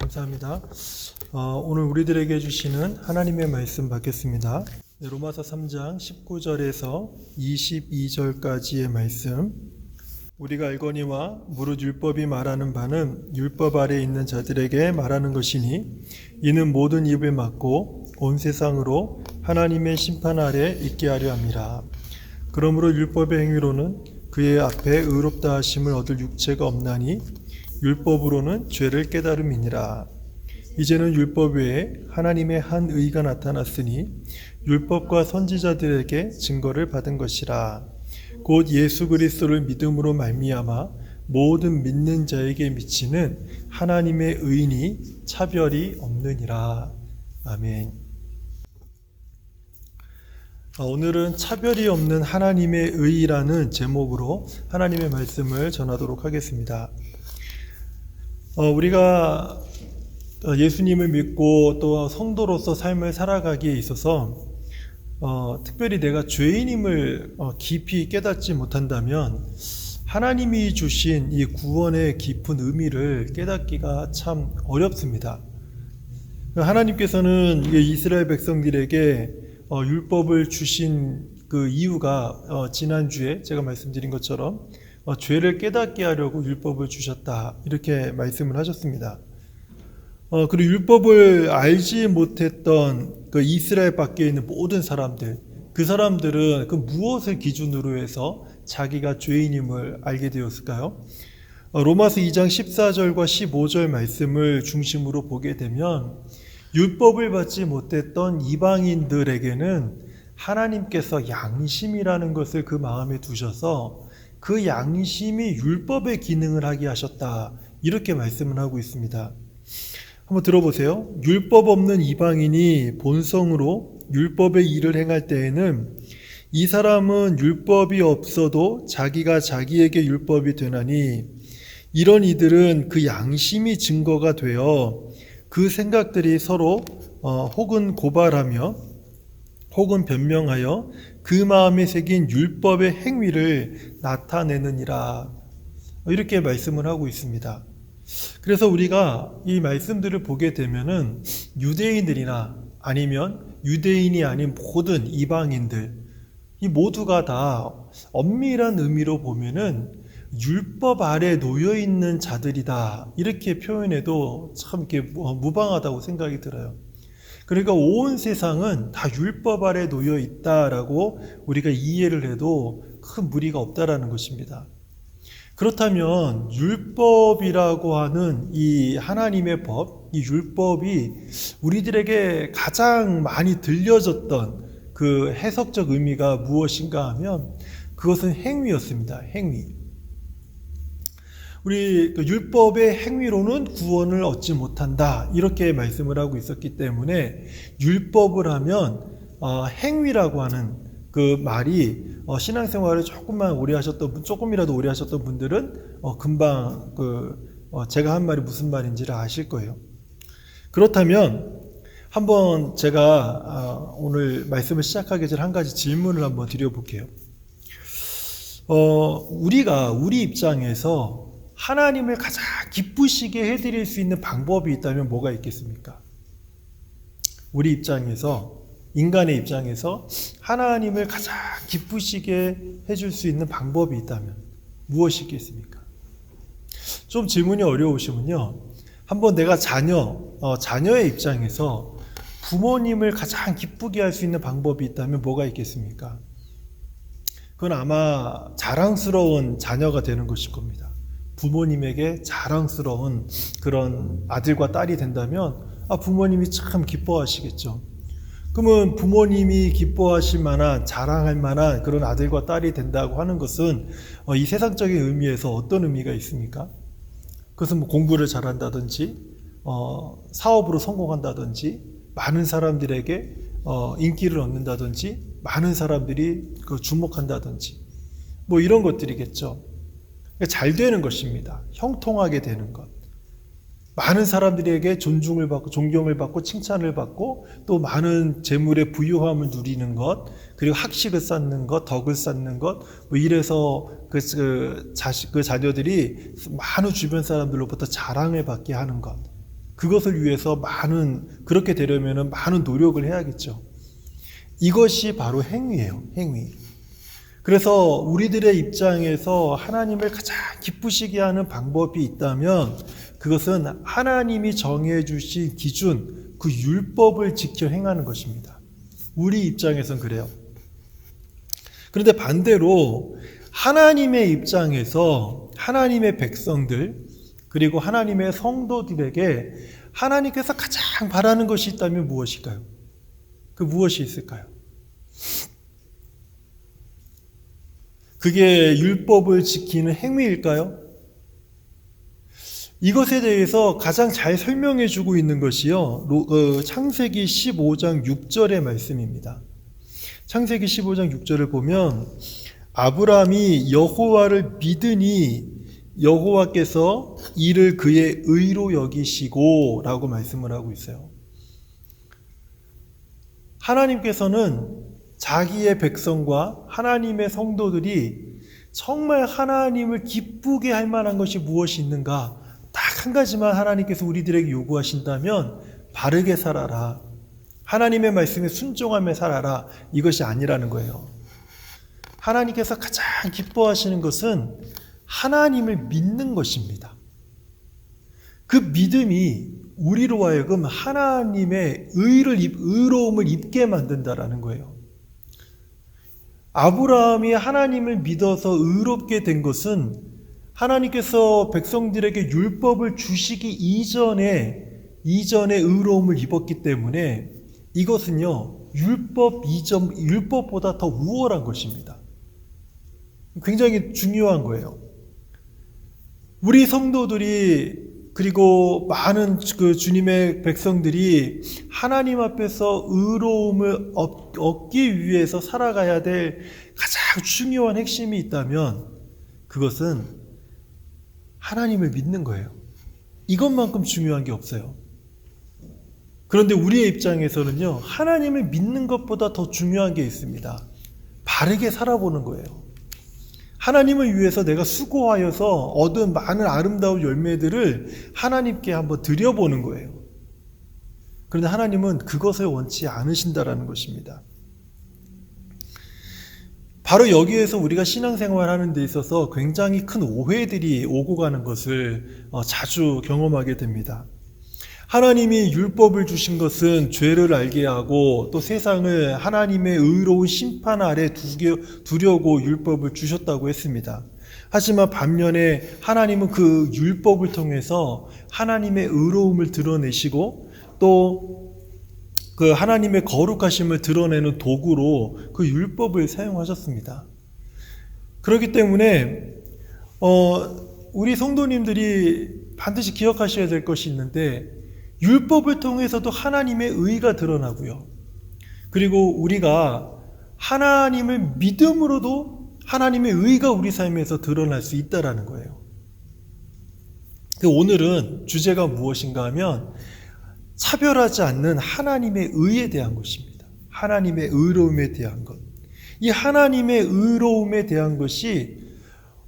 감사합니다. 오늘 우리들에게 주시는 하나님의 말씀 받겠습니다. 로마서 3장 19절에서 22절까지의 말씀. 우리가 알거니와 무릇 율법이 말하는 바는 율법 아래 있는 자들에게 말하는 것이니 이는 모든 입을 막고 온 세상으로 하나님의 심판 아래 있게 하려 함이라. 그러므로 율법의 행위로는 그의 앞에 의롭다 하심을 얻을 육체가 없나니 율법으로는 죄를 깨달음이니라. 이제는 율법 외에 하나님의 한 의가 나타났으니 율법과 선지자들에게 증거를 받은 것이라. 곧 예수 그리스도를 믿음으로 말미암아 모든 믿는 자에게 미치는 하나님의 의인이 차별이 없느니라. 아멘. 오늘은 차별이 없는 하나님의 의라는 제목으로 하나님의 말씀을 전하도록 하겠습니다. 우리가 예수님을 믿고 또 성도로서 삶을 살아가기에 있어서 특별히 내가 죄인임을 깊이 깨닫지 못한다면 하나님이 주신 이 구원의 깊은 의미를 깨닫기가 참 어렵습니다. 하나님께서는 이스라엘 백성들에게 율법을 주신 그 이유가 지난주에 제가 말씀드린 것처럼 죄를 깨닫게 하려고 율법을 주셨다, 이렇게 말씀을 하셨습니다. 그리고 율법을 알지 못했던 그 이스라엘 밖에 있는 모든 사람들, 그 사람들은 그 무엇을 기준으로 해서 자기가 죄인임을 알게 되었을까요? 로마서 2장 14절과 15절 말씀을 중심으로 보게 되면 율법을 받지 못했던 이방인들에게는 하나님께서 양심이라는 것을 그 마음에 두셔서 그 양심이 율법의 기능을 하게 하셨다, 이렇게 말씀을 하고 있습니다. 한번 들어보세요. 율법 없는 이방인이 본성으로 율법의 일을 행할 때에는 이 사람은 율법이 없어도 자기가 자기에게 율법이 되나니 이런 이들은 그 양심이 증거가 되어 그 생각들이 서로 혹은 고발하며 혹은 변명하여 그 마음에 새긴 율법의 행위를 나타내느니라, 이렇게 말씀을 하고 있습니다. 그래서 우리가 이 말씀들을 보게 되면은 유대인들이나 아니면 유대인이 아닌 모든 이방인들, 이 모두가 다 엄밀한 의미로 보면은 율법 아래 놓여 있는 자들이다, 이렇게 표현해도 참 이렇게 무방하다고 생각이 들어요. 그러니까 온 세상은 다 율법 아래 놓여 있다라고 우리가 이해를 해도 큰 무리가 없다라는 것입니다. 그렇다면 율법이라고 하는 이 하나님의 법, 이 율법이 우리들에게 가장 많이 들려졌던 그 해석적 의미가 무엇인가 하면 그것은 행위였습니다. 행위. 우리 율법의 행위로는 구원을 얻지 못한다, 이렇게 말씀을 하고 있었기 때문에 율법을 하면 행위라고 하는 그 말이 신앙생활을 조금이라도 오래 하셨던 분들은 금방 제가 한 말이 무슨 말인지를 아실 거예요. 그렇다면 한번 제가 오늘 말씀을 시작하기 전에 한 가지 질문을 한번 드려볼게요. 우리 입장에서 하나님을 가장 기쁘시게 해드릴 수 있는 방법이 있다면 뭐가 있겠습니까? 우리 입장에서, 인간의 입장에서 하나님을 가장 기쁘시게 해줄 수 있는 방법이 있다면 무엇이 있겠습니까? 좀 질문이 어려우시면요, 한번 내가 자녀의 입장에서 부모님을 가장 기쁘게 할 수 있는 방법이 있다면 뭐가 있겠습니까? 그건 아마 자랑스러운 자녀가 되는 것일 겁니다. 부모님에게 자랑스러운 그런 아들과 딸이 된다면 부모님이 참 기뻐하시겠죠. 그러면 부모님이 기뻐하실 만한, 자랑할 만한 그런 아들과 딸이 된다고 하는 것은 이 세상적인 의미에서 어떤 의미가 있습니까? 그것은 공부를 잘한다든지 사업으로 성공한다든지 많은 사람들에게 인기를 얻는다든지 많은 사람들이 주목한다든지 이런 것들이겠죠. 잘 되는 것입니다. 형통하게 되는 것. 많은 사람들에게 존중을 받고 존경을 받고 칭찬을 받고 또 많은 재물의 부유함을 누리는 것, 그리고 학식을 쌓는 것, 덕을 쌓는 것, 이래서 그 자녀들이 많은 주변 사람들로부터 자랑을 받게 하는 것, 그것을 위해서 그렇게 되려면 많은 노력을 해야겠죠. 이것이 바로 행위예요. 행위. 그래서 우리들의 입장에서 하나님을 가장 기쁘시게 하는 방법이 있다면 그것은 하나님이 정해 주신 기준, 그 율법을 지켜 행하는 것입니다. 우리 입장에선 그래요. 그런데 반대로 하나님의 입장에서 하나님의 백성들 그리고 하나님의 성도들에게 하나님께서 가장 바라는 것이 있다면 무엇일까요? 그 무엇이 있을까요? 그게 율법을 지키는 행위일까요? 이것에 대해서 가장 잘 설명해 주고 있는 것이요. 창세기 15장 6절의 말씀입니다. 창세기 15장 6절을 보면 아브라함이 여호와를 믿으니 여호와께서 이를 그의 의로 여기시고 라고 말씀을 하고 있어요. 하나님께서는 자기의 백성과 하나님의 성도들이 정말 하나님을 기쁘게 할 만한 것이 무엇이 있는가? 딱 한 가지만 하나님께서 우리들에게 요구하신다면 바르게 살아라. 하나님의 말씀에 순종하며 살아라. 이것이 아니라는 거예요. 하나님께서 가장 기뻐하시는 것은 하나님을 믿는 것입니다. 그 믿음이 우리로 하여금 하나님의 의로움을 입게 만든다라는 거예요. 아브라함이 하나님을 믿어서 의롭게 된 것은 하나님께서 백성들에게 율법을 주시기 이전에 의로움을 입었기 때문에 이것은요, 율법보다 더 우월한 것입니다. 굉장히 중요한 거예요. 우리 성도들이 그리고 많은 그 주님의 백성들이 하나님 앞에서 의로움을 얻기 위해서 살아가야 될 가장 중요한 핵심이 있다면 그것은 하나님을 믿는 거예요. 이것만큼 중요한 게 없어요. 그런데 우리의 입장에서는요, 하나님을 믿는 것보다 더 중요한 게 있습니다. 바르게 살아보는 거예요. 하나님을 위해서 내가 수고하여서 얻은 많은 아름다운 열매들을 하나님께 한번 드려보는 거예요. 그런데 하나님은 그것을 원치 않으신다라는 것입니다. 바로 여기에서 우리가 신앙생활 하는 데 있어서 굉장히 큰 오해들이 오고 가는 것을 자주 경험하게 됩니다. 하나님이 율법을 주신 것은 죄를 알게 하고 또 세상을 하나님의 의로운 심판 아래 두려고 율법을 주셨다고 했습니다. 하지만 반면에 하나님은 그 율법을 통해서 하나님의 의로움을 드러내시고 또 그 하나님의 거룩하심을 드러내는 도구로 그 율법을 사용하셨습니다. 그렇기 때문에 우리 성도님들이 반드시 기억하셔야 될 것이 있는데 율법을 통해서도 하나님의 의가 드러나고요. 그리고 우리가 하나님을 믿음으로도 하나님의 의가 우리 삶에서 드러날 수 있다라는 거예요. 오늘은 주제가 무엇인가 하면 차별하지 않는 하나님의 의에 대한 것입니다. 하나님의 의로움에 대한 것. 이 하나님의 의로움에 대한 것이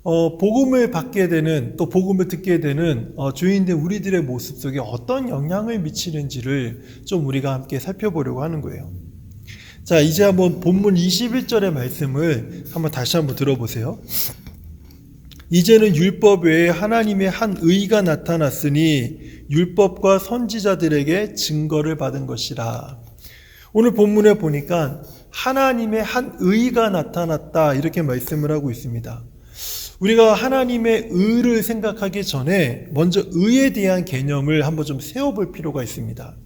복음을 받게 되는 또 복음을 듣게 되는 죄인된 우리들의 모습 속에 어떤 영향을 미치는지를 좀 우리가 함께 살펴보려고 하는 거예요. 자, 이제 한번 본문 21절의 말씀을 다시 한번 들어보세요. 이제는 율법 외에 하나님의 한 의가 나타났으니 율법과 선지자들에게 증거를 받은 것이라. 오늘 본문에 보니까 하나님의 한 의가 나타났다 이렇게 말씀을 하고 있습니다. 우리가 하나님의 의를 생각하기 전에 먼저 의에 대한 개념을 한번 좀 세워볼 필요가 있습니다.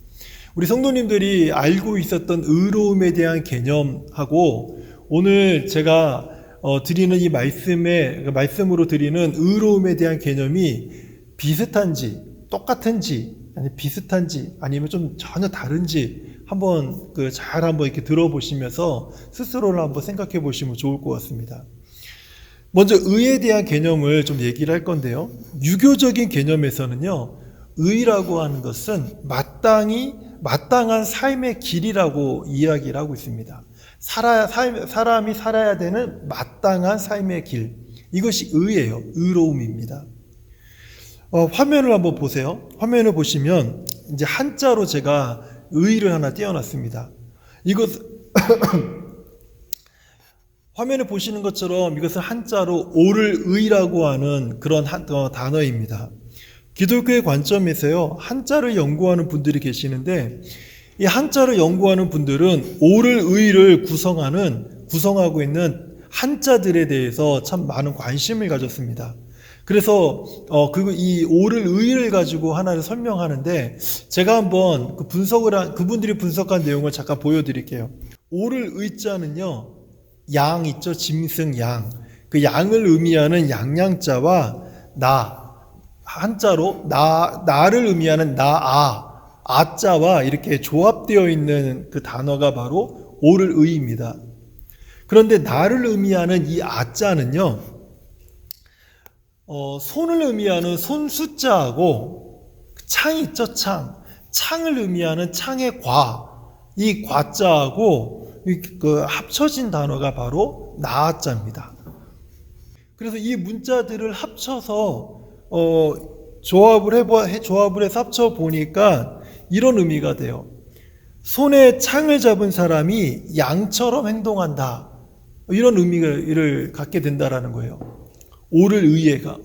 우리 성도님들이 알고 있었던 의로움에 대한 개념하고 오늘 제가 드리는 이 말씀으로 드리는 의로움에 대한 개념이 비슷한지 똑같은지 아니 비슷한지 아니면 좀 전혀 다른지 한번 잘 한번 이렇게 들어보시면서 스스로를 한번 생각해 보시면 좋을 것 같습니다. 먼저 의에 대한 개념을 좀 얘기를 할 건데요. 유교적인 개념에서는요, 의라고 하는 것은 마땅한 삶의 길이라고 이야기를 하고 있습니다. 사람이 살아야 되는 마땅한 삶의 길. 이것이 의예요. 의로움입니다. 화면을 한번 보세요. 화면을 보시면 이제 한자로 제가 의를 하나 띄워놨습니다. 이것 화면에 보시는 것처럼 이것은 한자로 오를 의라고 하는 그런 단어입니다. 기독교의 관점에서요, 한자를 연구하는 분들이 계시는데, 이 한자를 연구하는 분들은 오를 의를 구성하고 있는 한자들에 대해서 참 많은 관심을 가졌습니다. 그래서 이 오를 의를 가지고 하나를 설명하는데, 제가 한번 그분들이 분석한 내용을 잠깐 보여드릴게요. 오를 의자는요, 양 있죠, 짐승 양. 그 양을 의미하는 양양자와 한자로 나를 의미하는 아자와 이렇게 조합되어 있는 그 단어가 바로 오를 의입니다. 그런데 나를 의미하는 이 아자는요, 손을 의미하는 손 숫자하고 창 있죠, 창을 의미하는 창의 이 과자하고 그 합쳐진 단어가 바로 나자입니다. 그래서 이 문자들을 합쳐서 조합을 해서 합쳐 보니까 이런 의미가 돼요. 손에 창을 잡은 사람이 양처럼 행동한다. 이런 의미를 갖게 된다라는 거예요. 오를 의가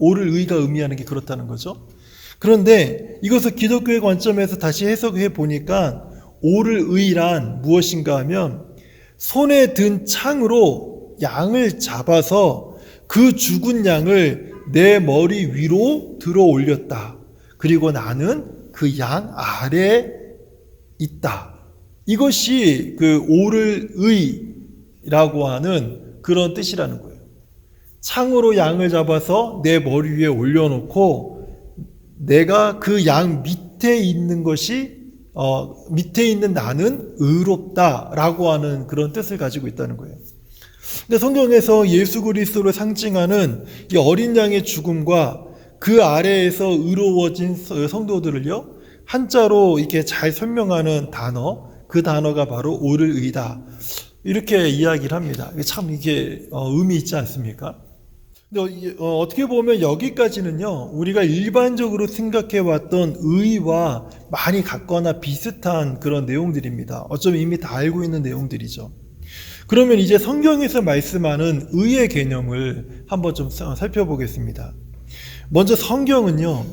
의미하는 게 그렇다는 거죠. 그런데 이것을 기독교의 관점에서 다시 해석해 보니까 오를 의란 무엇인가 하면 손에 든 창으로 양을 잡아서 그 죽은 양을 내 머리 위로 들어 올렸다. 그리고 나는 그 양 아래에 있다. 이것이 그 오를 의라고 하는 그런 뜻이라는 거예요. 창으로 양을 잡아서 내 머리 위에 올려놓고 내가 그 양 밑에 있는 밑에 있는 나는 의롭다라고 하는 그런 뜻을 가지고 있다는 거예요. 근데 성경에서 예수 그리스도를 상징하는 이 어린 양의 죽음과 그 아래에서 의로워진 성도들을요, 한자로 이렇게 잘 설명하는 그 단어가 바로 오를 의다. 이렇게 이야기를 합니다. 참 이게 의미 있지 않습니까? 근데 어떻게 보면 여기까지는요, 우리가 일반적으로 생각해왔던 의와 많이 같거나 비슷한 그런 내용들입니다. 어쩌면 이미 다 알고 있는 내용들이죠. 그러면 이제 성경에서 말씀하는 의의 개념을 한번 좀 살펴보겠습니다. 먼저 성경은요,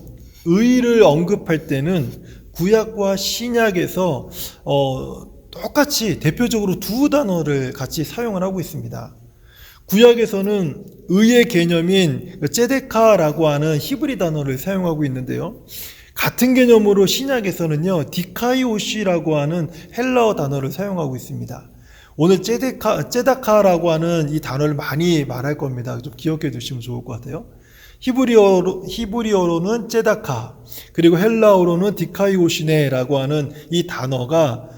의를 언급할 때는 구약과 신약에서 똑같이 대표적으로 두 단어를 같이 사용을 하고 있습니다. 구약에서는 의의 개념인 ጼ데카라고 하는 히브리 단어를 사용하고 있는데요, 같은 개념으로 신약에서는요, 디카이오시라고 하는 헬라어 단어를 사용하고 있습니다. 오늘 ጼ다카라고 하는 이 단어를 많이 말할 겁니다. 좀 기억해 두시면 좋을 것 같아요. 히브리어로는 ጼ다카, 그리고 헬라어로는 디카이오시네라고 하는 이 단어가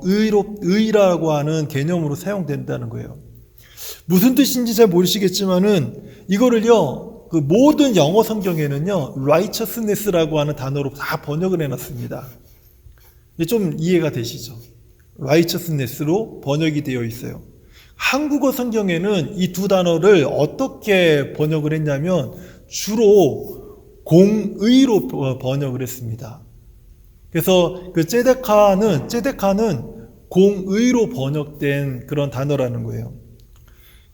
의라고 하는 개념으로 사용된다는 거예요. 무슨 뜻인지 잘 모르시겠지만은 이거를요, 그 모든 영어 성경에는요, righteousness라고 하는 단어로 다 번역을 해놨습니다. 좀 이해가 되시죠? righteousness로 번역이 되어 있어요. 한국어 성경에는 이 두 단어를 어떻게 번역을 했냐면 주로 공의로 번역을 했습니다. 그래서 그 ጼ데카는 공의로 번역된 그런 단어라는 거예요.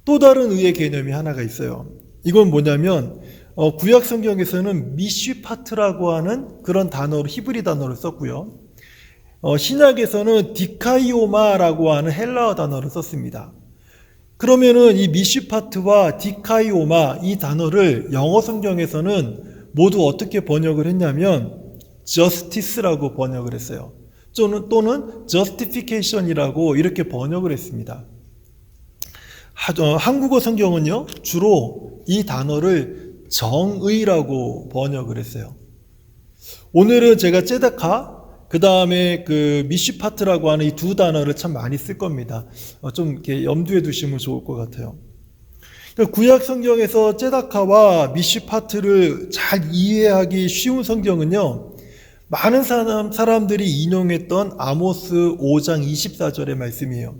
또 다른 의의 개념이 하나가 있어요. 이건 뭐냐면 구약 성경에서는 미쉬파트라고 하는 그런 단어로, 히브리 단어를 썼고요. 신약에서는 디카이오마라고 하는 헬라어 단어를 썼습니다. 그러면은 이 미쉬파트와 디카이오마 이 단어를 영어 성경에서는 모두 어떻게 번역을 했냐면 justice라고 번역을 했어요. 또는 justification이라고 이렇게 번역을 했습니다. 한국어 성경은요, 주로 이 단어를 정의라고 번역을 했어요. 오늘은 제가 ጼ데카, 그 다음에 그 미쉬파트라고 하는 이 두 단어를 참 많이 쓸 겁니다. 좀 이렇게 염두에 두시면 좋을 것 같아요. 그러니까 구약 성경에서 ጼ다카와 미쉬파트를 잘 이해하기 쉬운 성경은요, 많은 사람들이 인용했던 아모스 5장 24절의 말씀이에요.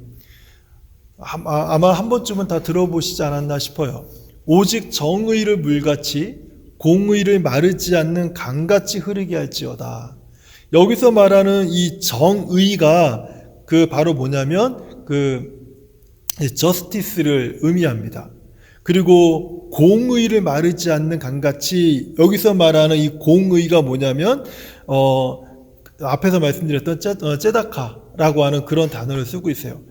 아마 한 번쯤은 다 들어보시지 않았나 싶어요. 오직 정의를 물같이 공의를 마르지 않는 강같이 흐르게 할지어다. 여기서 말하는 이 정의가 그 바로 뭐냐면 그 저스티스를 의미합니다. 그리고 공의를 마르지 않는 강같이 여기서 말하는 이 공의가 뭐냐면 앞에서 말씀드렸던 째다카라고 하는 그런 단어를 쓰고 있어요.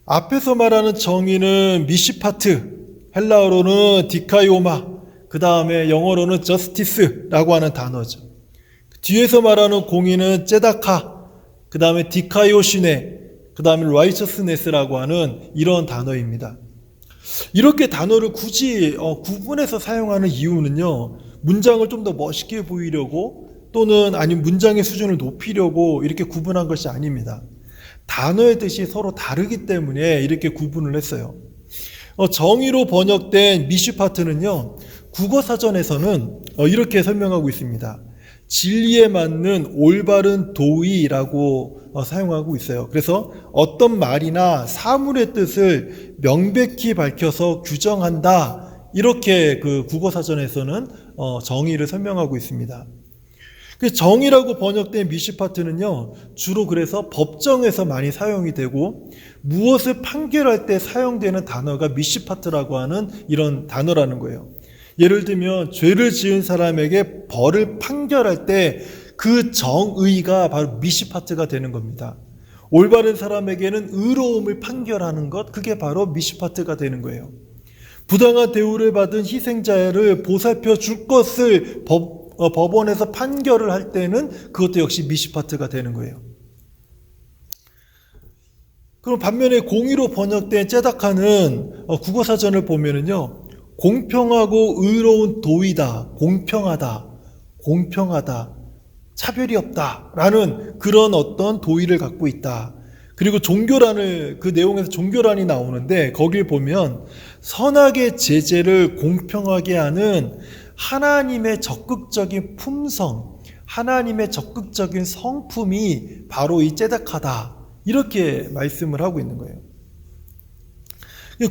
앞에서 말하는 정의는 미시파트, 헬라어로는 디카이오마, 그 다음에 영어로는 저스티스라고 하는 단어죠. 뒤에서 말하는 공의는 째다카, 그 다음에 디카이오시네, 그 다음에 라이처스네스라고 하는 이런 단어입니다. 이렇게 단어를 굳이 구분해서 사용하는 이유는요, 문장을 좀 더 멋있게 보이려고 또는 아니면 문장의 수준을 높이려고 이렇게 구분한 것이 아닙니다. 단어의 뜻이 서로 다르기 때문에 이렇게 구분을 했어요. 정의로 번역된 미슈파트는요, 국어사전에서는 이렇게 설명하고 있습니다. 진리에 맞는 올바른 도의라고 사용하고 있어요. 그래서 어떤 말이나 사물의 뜻을 명백히 밝혀서 규정한다. 이렇게 그 국어사전에서는 정의를 설명하고 있습니다. 정의라고 번역된 미시파트는요, 주로 그래서 법정에서 많이 사용이 되고 무엇을 판결할 때 사용되는 단어가 미시파트라고 하는 이런 단어라는 거예요. 예를 들면 죄를 지은 사람에게 벌을 판결할 때 그 정의가 바로 미시파트가 되는 겁니다. 올바른 사람에게는 의로움을 판결하는 것, 그게 바로 미시파트가 되는 거예요. 부당한 대우를 받은 희생자를 보살펴 줄 것을 법원에서 판결을 할 때는 그것도 역시 미시파트가 되는 거예요. 그럼 반면에 공의로 번역된 째다카는 국어사전을 보면은요, 공평하고 의로운 도의다, 공평하다, 차별이 없다라는 그런 어떤 도의를 갖고 있다. 그리고 종교란을, 그 내용에서 종교란이 나오는데 거길 보면 선악의 제재를 공평하게 하는 하나님의 적극적인 품성, 하나님의 적극적인 성품이 바로 이 째다카다. 이렇게 말씀을 하고 있는 거예요.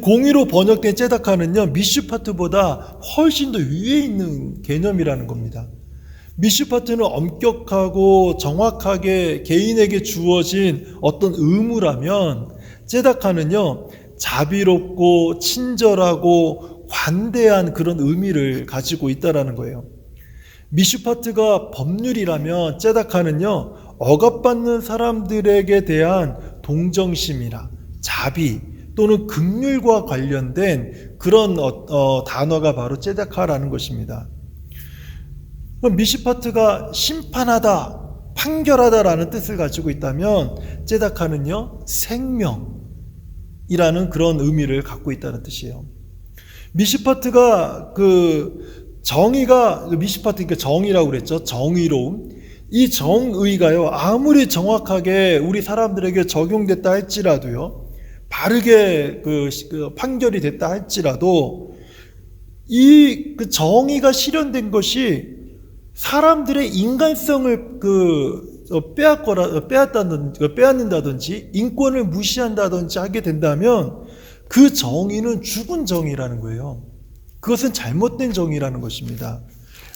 공의로 번역된 째다카는요, 미슈파트보다 훨씬 더 위에 있는 개념이라는 겁니다. 미슈파트는 엄격하고 정확하게 개인에게 주어진 어떤 의무라면 째다카는요, 자비롭고 친절하고 관대한 그런 의미를 가지고 있다라는 거예요. 미슈파트가 법률이라면 째다카는요, 억압받는 사람들에게 대한 동정심이나 자비 또는 긍휼과 관련된 그런 단어가 바로 째다카라는 것입니다. 미시파트가 심판하다, 판결하다라는 뜻을 가지고 있다면 째다카는요, 생명이라는 그런 의미를 갖고 있다는 뜻이에요. 미시파트가 미시파트, 그러니까 정의라고 그랬죠. 정의로움. 이 정의가요, 아무리 정확하게 우리 사람들에게 적용됐다 할지라도요, 바르게 판결이 됐다 할지라도 이 정의가 실현된 것이 사람들의 인간성을 빼앗는다든지 인권을 무시한다든지 하게 된다면 그 정의는 죽은 정의라는 거예요. 그것은 잘못된 정의라는 것입니다.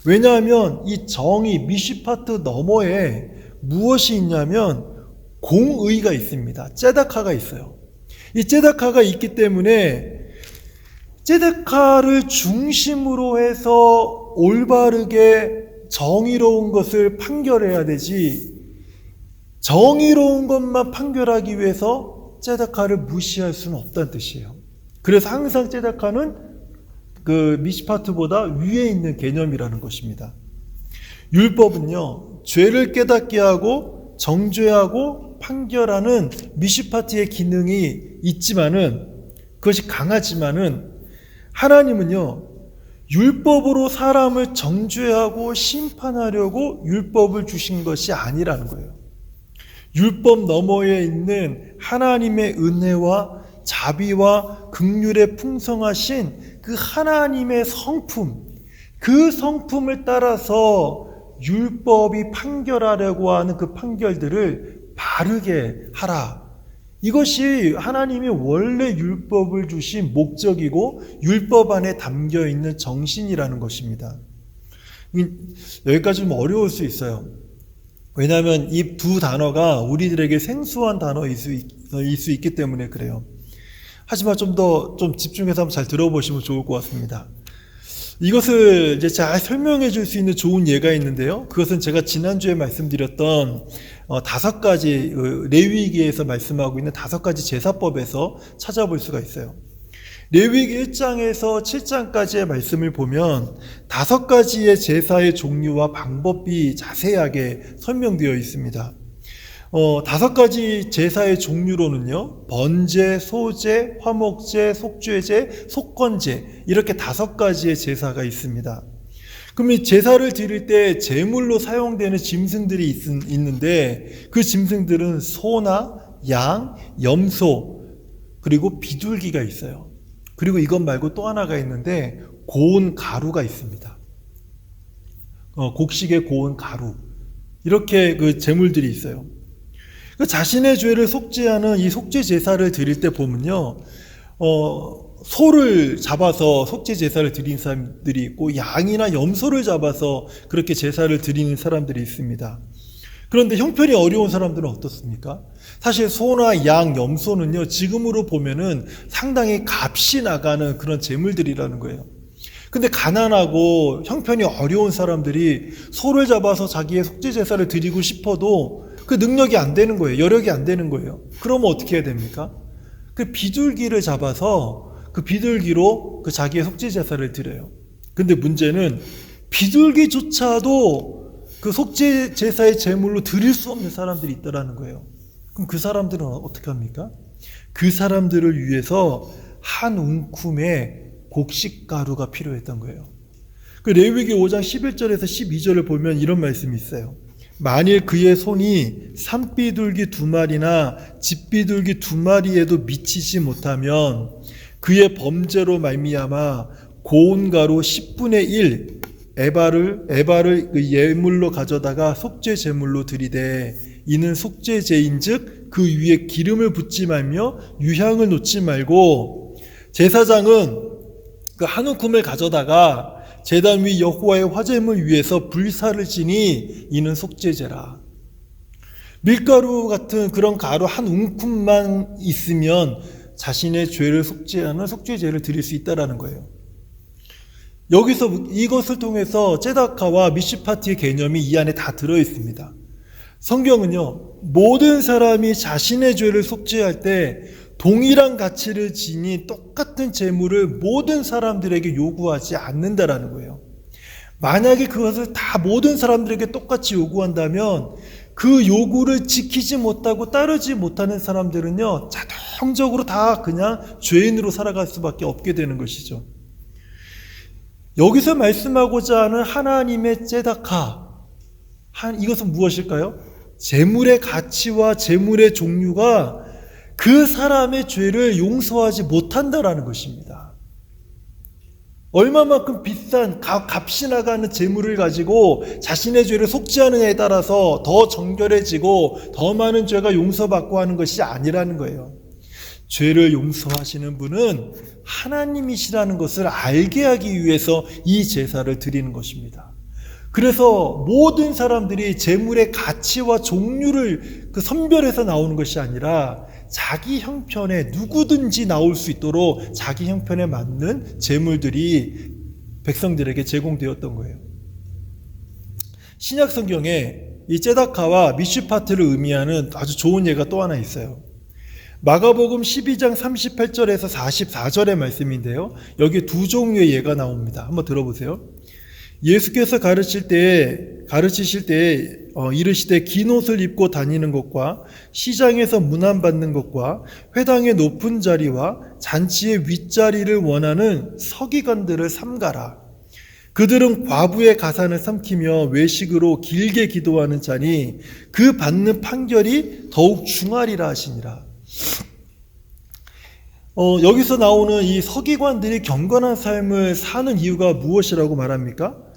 왜냐하면 이 정의, 미시파트 너머에 무엇이 있냐면 공의가 있습니다. 째다카가 있어요. 이 째다카가 있기 때문에 째다카를 중심으로 해서 올바르게 정의로운 것을 판결해야 되지, 정의로운 것만 판결하기 위해서 째다카를 무시할 수는 없다는 뜻이에요. 그래서 항상 째다카는 그 미시파트보다 위에 있는 개념이라는 것입니다. 율법은요, 죄를 깨닫게 하고 정죄하고 판결하는 미시파트의 기능이 있지만은, 그것이 강하지만은 하나님은요, 율법으로 사람을 정죄하고 심판하려고 율법을 주신 것이 아니라는 거예요. 율법 너머에 있는 하나님의 은혜와 자비와 긍휼에 풍성하신 그 하나님의 성품, 그 성품을 따라서 율법이 판결하려고 하는 그 판결들을 바르게 하라. 이것이 하나님이 원래 율법을 주신 목적이고 율법 안에 담겨 있는 정신이라는 것입니다. 여기까지 좀 어려울 수 있어요. 왜냐하면 이 두 단어가 우리들에게 생소한 단어일 수 있기 때문에 그래요. 하지만 좀 집중해서 한번 잘 들어보시면 좋을 것 같습니다. 이것을 이제 잘 설명해 줄 수 있는 좋은 예가 있는데요. 그것은 제가 지난주에 말씀드렸던 5가지 레위기에서 말씀하고 있는 5가지 제사법에서 찾아볼 수가 있어요. 레위기 1장에서 7장까지의 말씀을 보면 5가지의 제사의 종류와 방법이 자세하게 설명되어 있습니다. 5가지 제사의 종류로는요, 번제, 소제, 화목제, 속죄제, 속건제, 이렇게 5가지의 제사가 있습니다. 그럼 이 제사를 드릴 때 제물로 사용되는 짐승들이 있는데, 그 짐승들은 소나 양, 염소, 그리고 비둘기가 있어요. 그리고 이것 말고 또 하나가 있는데, 고운 가루가 있습니다. 곡식의 고운 가루. 이렇게 그 제물들이 있어요. 자신의 죄를 속죄하는 이 속죄 제사를 드릴 때 보면요, 소를 잡아서 속죄 제사를 드리는 사람들이 있고, 양이나 염소를 잡아서 그렇게 제사를 드리는 사람들이 있습니다. 그런데 형편이 어려운 사람들은 어떻습니까? 사실 소나 양, 염소는요, 지금으로 보면은 상당히 값이 나가는 그런 재물들이라는 거예요. 근데 가난하고 형편이 어려운 사람들이 소를 잡아서 자기의 속죄 제사를 드리고 싶어도 그 능력이 안 되는 거예요. 여력이 안 되는 거예요. 그러면 어떻게 해야 됩니까? 그 비둘기를 잡아서 그 비둘기로 그 자기의 속죄 제사를 드려요. 근데 문제는 비둘기조차도 그 속죄 제사의 제물로 드릴 수 없는 사람들이 있다라는 거예요. 그럼 그 사람들은 어떻게 합니까? 그 사람들을 위해서 한 움큼의 곡식 가루가 필요했던 거예요. 그 레위기 5장 11절에서 12절을 보면 이런 말씀이 있어요. 만일 그의 손이 산비둘기 2마리나 집비둘기 2마리에도 미치지 못하면 그의 범죄로 말미암아 고운 가루 10분의 1 에바를 그 예물로 가져다가 속죄 제물로 드리되 이는 속죄제인즉 그 위에 기름을 붓지 말며 유향을 놓지 말고 제사장은 그 한 움큼을 가져다가 제단 위 여호와의 화제물 위에서 불사를 지니 이는 속죄제라. 밀가루 같은 그런 가루 한 움큼만 있으면 자신의 죄를 속죄하는 속죄제를 드릴 수 있다라는 거예요. 여기서 이것을 통해서 째다카와 미슈파티의 개념이 이 안에 다 들어있습니다. 성경은요, 모든 사람이 자신의 죄를 속죄할 때 동일한 가치를 지닌 똑같은 제물을 모든 사람들에게 요구하지 않는다라는 거예요. 만약에 그것을 다 모든 사람들에게 똑같이 요구한다면 그 요구를 지키지 못하고 따르지 못하는 사람들은요, 자동적으로 다 그냥 죄인으로 살아갈 수밖에 없게 되는 것이죠. 여기서 말씀하고자 하는 하나님의 째다카, 이것은 무엇일까요? 제물의 가치와 제물의 종류가 그 사람의 죄를 용서하지 못한다라는 것입니다. 얼마만큼 비싼 값이 나가는 재물을 가지고 자신의 죄를 속죄하느냐에 따라서 더 정결해지고 더 많은 죄가 용서받고 하는 것이 아니라는 거예요. 죄를 용서하시는 분은 하나님이시라는 것을 알게 하기 위해서 이 제사를 드리는 것입니다. 그래서 모든 사람들이 재물의 가치와 종류를 선별해서 나오는 것이 아니라 자기 형편에 누구든지 나올 수 있도록 자기 형편에 맞는 재물들이 백성들에게 제공되었던 거예요. 신약 성경에 이 째다카와 미슈파트를 의미하는 아주 좋은 예가 또 하나 있어요. 마가복음 12장 38절에서 44절의 말씀인데요. 여기 두 종류의 예가 나옵니다. 한번 들어보세요. 예수께서 가르치실 때 이르시되 긴 옷을 입고 다니는 것과 시장에서 문안받는 것과 회당의 높은 자리와 잔치의 윗자리를 원하는 서기관들을 삼가라. 그들은 과부의 가산을 삼키며 외식으로 길게 기도하는 자니 그 받는 판결이 더욱 중하리라 하시니라. 여기서 나오는 이 서기관들이 경건한 삶을 사는 이유가 무엇이라고 말합니까?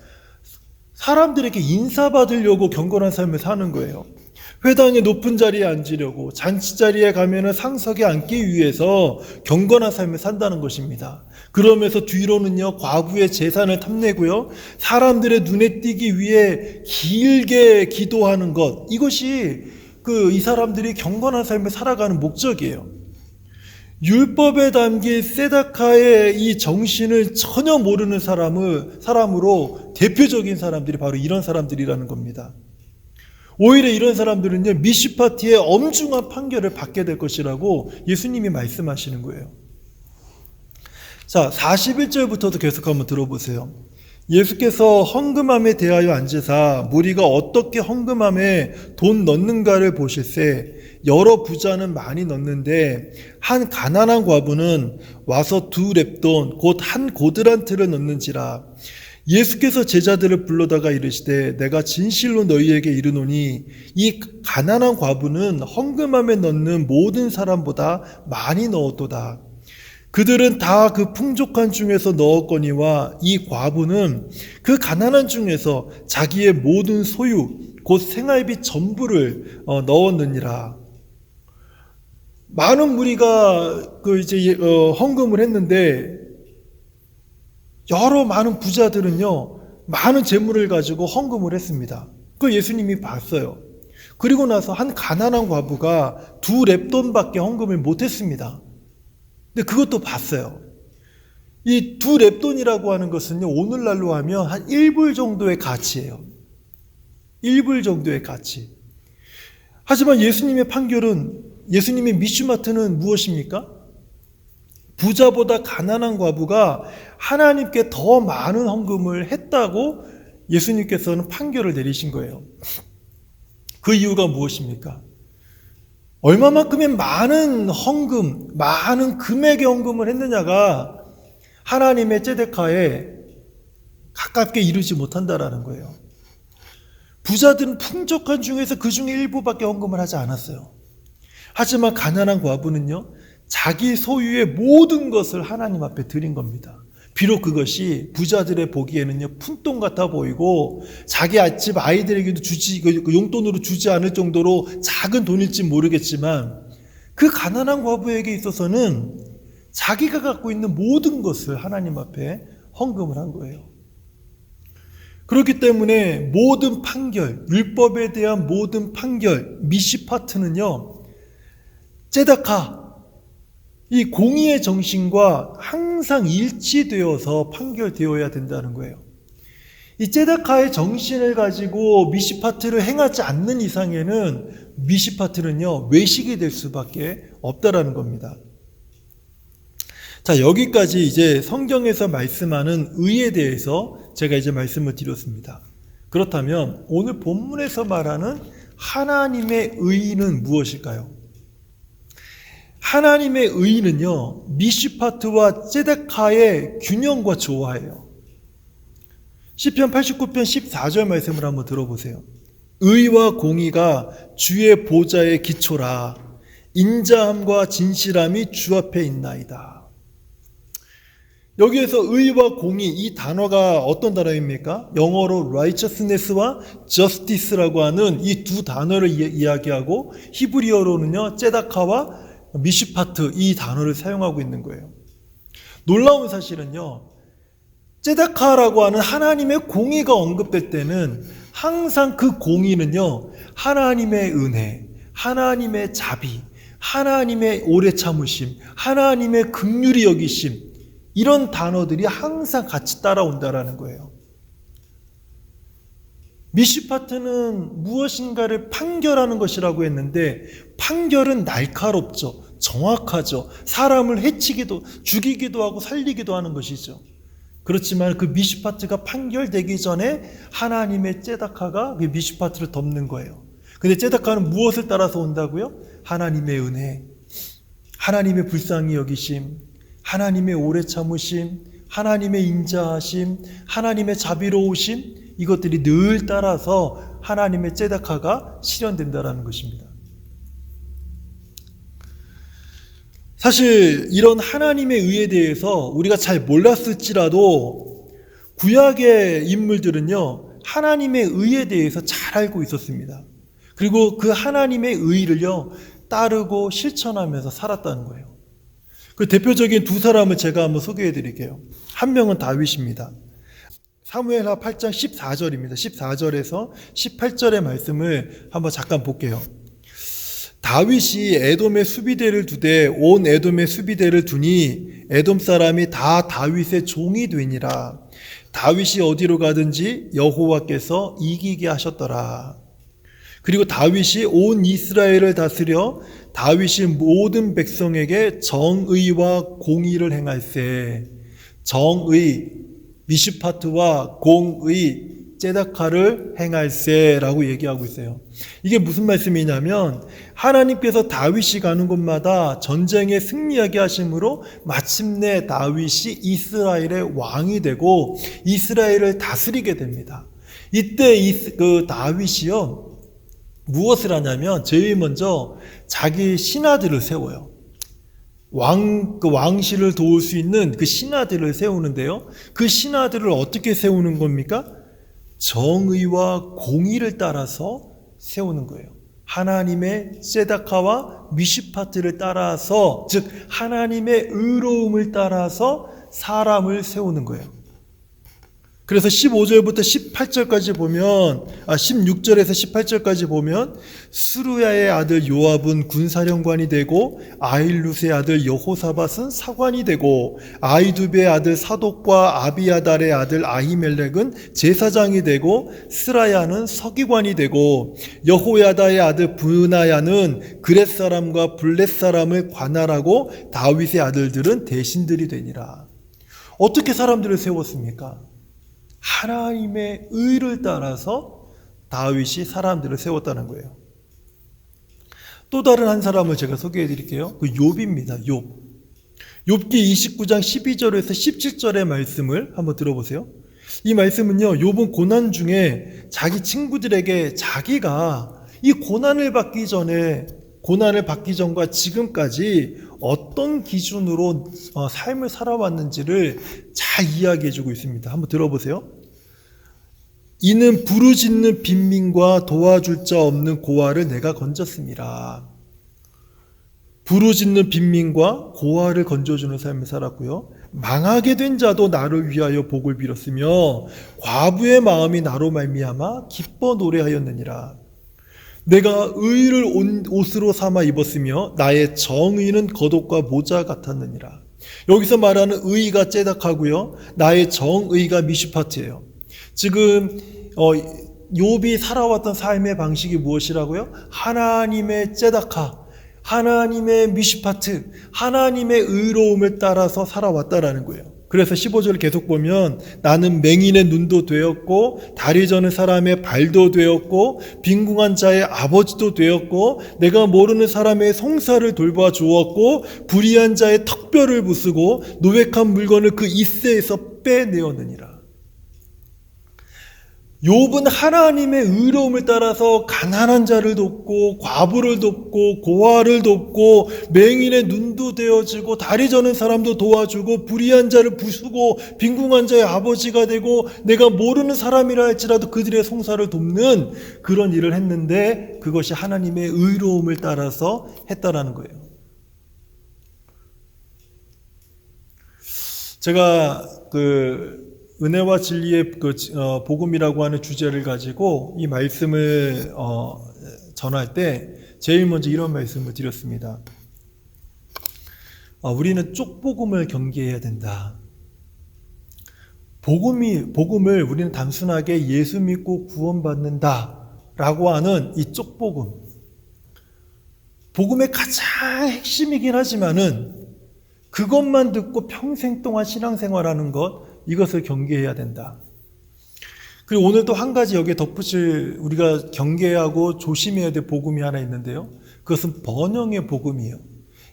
사람들에게 인사받으려고 경건한 삶을 사는 거예요. 회당의 높은 자리에 앉으려고, 잔치 자리에 가면은 상석에 앉기 위해서 경건한 삶을 산다는 것입니다. 그러면서 뒤로는요, 과부의 재산을 탐내고요, 사람들의 눈에 띄기 위해 길게 기도하는 것, 이것이 이 사람들이 경건한 삶을 살아가는 목적이에요. 율법에 담긴 세다카의 이 정신을 전혀 모르는 사람으로 대표적인 사람들이 바로 이런 사람들이라는 겁니다. 오히려 이런 사람들은요, 미시파티의 엄중한 판결을 받게 될 것이라고 예수님이 말씀하시는 거예요. 자, 41절부터도 계속 한번 들어보세요. 예수께서 헌금함에 대하여 앉으사 무리가 어떻게 헌금함에 돈 넣는가를 보실세 여러 부자는 많이 넣는데 한 가난한 과부는 와서 2렙돈 곧 한 고드란트를 넣는지라. 예수께서 제자들을 불러다가 이르시되 내가 진실로 너희에게 이르노니 이 가난한 과부는 헌금함에 넣는 모든 사람보다 많이 넣었도다. 그들은 다 그 풍족한 중에서 넣었거니와 이 과부는 그 가난한 중에서 자기의 모든 소유 곧 생활비 전부를 넣었느니라. 많은 무리가 헌금을 했는데 여러 많은 부자들은요, 많은 재물을 가지고 헌금을 했습니다. 그 예수님이 봤어요. 그리고 나서 한 가난한 과부가 2렙돈밖에 헌금을 못했습니다. 근데 그것도 봤어요. 이 2렙돈이라고 하는 것은요, 오늘날로 하면 한 1불 정도의 가치예요. 1불 정도의 가치. 하지만 예수님의 판결은, 예수님의 미슈마트는 무엇입니까? 부자보다 가난한 과부가 하나님께 더 많은 헌금을 했다고 예수님께서는 판결을 내리신 거예요. 그 이유가 무엇입니까? 얼마만큼의 많은 헌금, 많은 금액의 헌금을 했느냐가 하나님의 ጼ데카에 가깝게 이르지 못한다라는 거예요. 부자들은 풍족한 중에서 그 중에 일부밖에 헌금을 하지 않았어요. 하지만 가난한 과부는요, 자기 소유의 모든 것을 하나님 앞에 드린 겁니다. 비록 그것이 부자들의 보기에는요, 푼돈 같아 보이고 자기 집 아이들에게도 용돈으로 주지 않을 정도로 작은 돈일지 모르겠지만 그 가난한 과부에게 있어서는 자기가 갖고 있는 모든 것을 하나님 앞에 헌금을 한 거예요. 그렇기 때문에 모든 판결, 율법에 대한 모든 판결, 미시파트는요, ጼ다카, 이 공의의 정신과 항상 일치되어서 판결되어야 된다는 거예요. 이 ጼ다카의 정신을 가지고 미시파트를 행하지 않는 이상에는 미시파트는요, 외식이 될 수밖에 없다라는 겁니다. 자, 여기까지 이제 성경에서 말씀하는 의에 대해서 제가 이제 말씀을 드렸습니다. 그렇다면 오늘 본문에서 말하는 하나님의 의는 무엇일까요? 하나님의 의는요, 미시파트와 ጼ데카의 균형과 조화예요. 시편 89편 14절 말씀을 한번 들어보세요. 의와 공의가 주의 보좌의 기초라. 인자함과 진실함이 주 앞에 있나이다. 여기에서 의와 공의, 이 단어가 어떤 단어입니까? 영어로 righteousness와 justice라고 하는 이 두 단어를 이야기하고 히브리어로는요, ጼ다카와 미시파트, 이 단어를 사용하고 있는 거예요. 놀라운 사실은요, ጼ다카라고 하는 하나님의 공의가 언급될 때는 항상 그 공의는요, 하나님의 은혜, 하나님의 자비, 하나님의 오래 참으심, 하나님의 긍휼히 여기심, 이런 단어들이 항상 같이 따라온다라는 거예요. 미시파트는 무엇인가를 판결하는 것이라고 했는데 판결은 날카롭죠. 정확하죠. 사람을 해치기도, 죽이기도 하고 살리기도 하는 것이죠. 그렇지만 그 미시파트가 판결되기 전에 하나님의 ጼ다카가 그 미시파트를 덮는 거예요. 근데 ጼ다카는 무엇을 따라서 온다고요? 하나님의 은혜, 하나님의 불쌍히 여기심, 하나님의 오래 참으심, 하나님의 인자하심, 하나님의 자비로우심, 이것들이 늘 따라서 하나님의 ጼ다카가 실현된다라는 것입니다. 사실 이런 하나님의 의에 대해서 우리가 잘 몰랐을지라도 구약의 인물들은요, 하나님의 의에 대해서 잘 알고 있었습니다. 그리고 그 하나님의 의를요 따르고 실천하면서 살았다는 거예요. 그 대표적인 두 사람을 제가 한번 소개해 드릴게요. 한 명은 다윗입니다. 사무엘하 8장 14절입니다. 14절에서 18절의 말씀을 한번 잠깐 볼게요. 다윗이 에돔의 수비대를 두되 온 에돔의 수비대를 두니 에돔 사람이 다 다윗의 종이 되니라. 다윗이 어디로 가든지 여호와께서 이기게 하셨더라. 그리고 다윗이 온 이스라엘을 다스려 다윗이 모든 백성에게 정의와 공의를 행할세. 정의 미슈파트와 공의 ጼ다카를 행할세라고 얘기하고 있어요. 이게 무슨 말씀이냐면 하나님께서 다윗이 가는 곳마다 전쟁에 승리하게 하심으로 마침내 다윗이 이스라엘의 왕이 되고 이스라엘을 다스리게 됩니다. 이때 그 다윗이요 무엇을 하냐면 제일 먼저 자기 신하들을 세워요. 그 왕실을 도울 수 있는 그 신하들을 세우는데요. 그 신하들을 어떻게 세우는 겁니까? 정의와 공의를 따라서 세우는 거예요. 하나님의 ጼ다카와 미슈파트를 따라서, 즉 하나님의 의로움을 따라서 사람을 세우는 거예요. 그래서 15절부터 18절까지 보면 16절에서 18절까지 보면 수르야의 아들 요압은 군사령관이 되고 아힐룻의 아들 여호사밧은 사관이 되고 아히두베의 아들 사독과 아비아달의 아들 아히멜렉은 제사장이 되고 스라야는 서기관이 되고 여호야다의 아들 브나야는 그렛 사람과 블렛 사람을 관할하고 다윗의 아들들은 대신들이 되니라. 어떻게 사람들을 세웠습니까? 하나님의 의를 따라서 다윗이 사람들을 세웠다는 거예요. 또 다른 한 사람을 제가 소개해 드릴게요. 그 욥입니다. 욥. 욥기 29장 12절에서 17절의 말씀을 한번 들어보세요. 이 말씀은요, 욥은 고난 중에 자기 친구들에게 자기가 이 고난을 받기 전과 지금까지 어떤 기준으로 삶을 살아왔는지를 잘 이야기해 주고 있습니다. 한번 들어보세요. 이는 부르짖는 빈민과 도와줄 자 없는 고아를 내가 건졌습니다. 부르짖는 빈민과 고아를 건져주는 삶을 살았고요. 망하게 된 자도 나를 위하여 복을 빌었으며 과부의 마음이 나로 말미암아 기뻐 노래하였느니라. 내가 의를 옷으로 삼아 입었으며 나의 정의는 겉옷과 모자 같았느니라. 여기서 말하는 의가 ጼ닥하고요, 나의 정의가 미슈파트예요. 지금 욥이 살아왔던 삶의 방식이 무엇이라고요? 하나님의 ጼ닥하, 하나님의 미슈파트, 하나님의 의로움을 따라서 살아왔다라는 거예요. 그래서 15절 계속 보면 나는 맹인의 눈도 되었고 다리 저는 사람의 발도 되었고 빈궁한 자의 아버지도 되었고 내가 모르는 사람의 송사를 돌봐 주었고 불의한 자의 턱뼈를 부수고 노획한 물건을 그 이새에서 빼내었느니라. 욥은 하나님의 의로움을 따라서 가난한 자를 돕고 과부를 돕고 고아를 돕고 맹인의 눈도 되어주고 다리 저는 사람도 도와주고 불의한 자를 부수고 빈궁한 자의 아버지가 되고 내가 모르는 사람이라 할지라도 그들의 송사를 돕는 그런 일을 했는데 그것이 하나님의 의로움을 따라서 했다라는 거예요. 제가 은혜와 진리의 복음이라고 하는 주제를 가지고 이 말씀을 전할 때 제일 먼저 이런 말씀을 드렸습니다. 우리는 쪽복음을 경계해야 된다. 복음을 우리는 단순하게 예수 믿고 구원받는다라고 하는 이 쪽복음. 복음의 가장 핵심이긴 하지만은 그것만 듣고 평생 동안 신앙생활하는 것, 이것을 경계해야 된다. 그리고 오늘 또 한 가지 여기에 덧붙일 우리가 경계하고 조심해야 될 복음이 하나 있는데요. 그것은 번영의 복음이에요.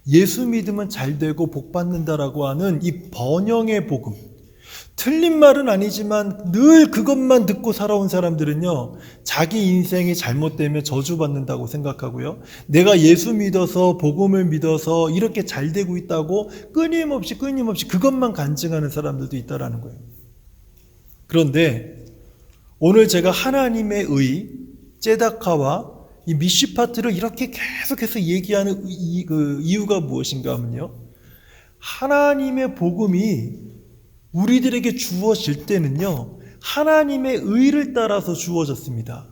예수 믿으면 잘 되고 복 받는다라고 하는 이 번영의 복음. 틀린 말은 아니지만 늘 그것만 듣고 살아온 사람들은요, 자기 인생이 잘못되면 저주받는다고 생각하고요, 내가 예수 믿어서 복음을 믿어서 이렇게 잘 되고 있다고 끊임없이 그것만 간증하는 사람들도 있다라는 거예요. 그런데 오늘 제가 하나님의 의, ጼ다카와 이 미슈파트를 이렇게 계속해서 얘기하는 이유가 무엇인가 하면요. 하나님의 복음이 우리들에게 주어질 때는요, 하나님의 의를 따라서 주어졌습니다.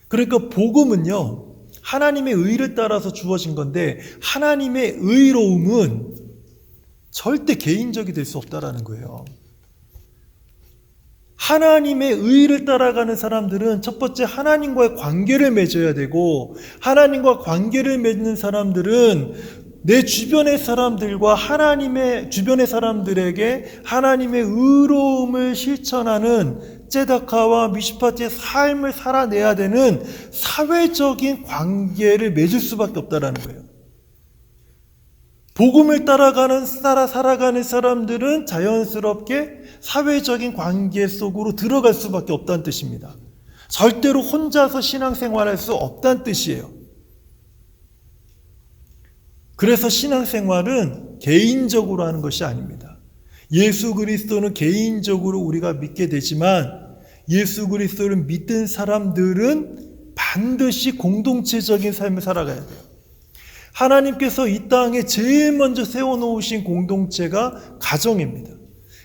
그러니까 복음은요, 하나님의 의를 따라서 주어진 건데, 하나님의 의로움은 절대 개인적이 될 수 없다라는 거예요. 하나님의 의를 따라가는 사람들은 첫 번째 하나님과의 관계를 맺어야 되고, 하나님과 관계를 맺는 사람들은 내 주변의 사람들과 하나님의 주변의 사람들에게 하나님의 의로움을 실천하는 ጼ다카와 미슈파트의 삶을 살아내야 되는 사회적인 관계를 맺을 수밖에 없다라는 거예요. 복음을 따라 살아가는 사람들은 자연스럽게 사회적인 관계 속으로 들어갈 수밖에 없다는 뜻입니다. 절대로 혼자서 신앙생활할 수 없다는 뜻이에요. 그래서 신앙생활은 개인적으로 하는 것이 아닙니다. 예수 그리스도는 개인적으로 우리가 믿게 되지만, 예수 그리스도를 믿는 사람들은 반드시 공동체적인 삶을 살아가야 돼요. 하나님께서 이 땅에 제일 먼저 세워놓으신 공동체가 가정입니다.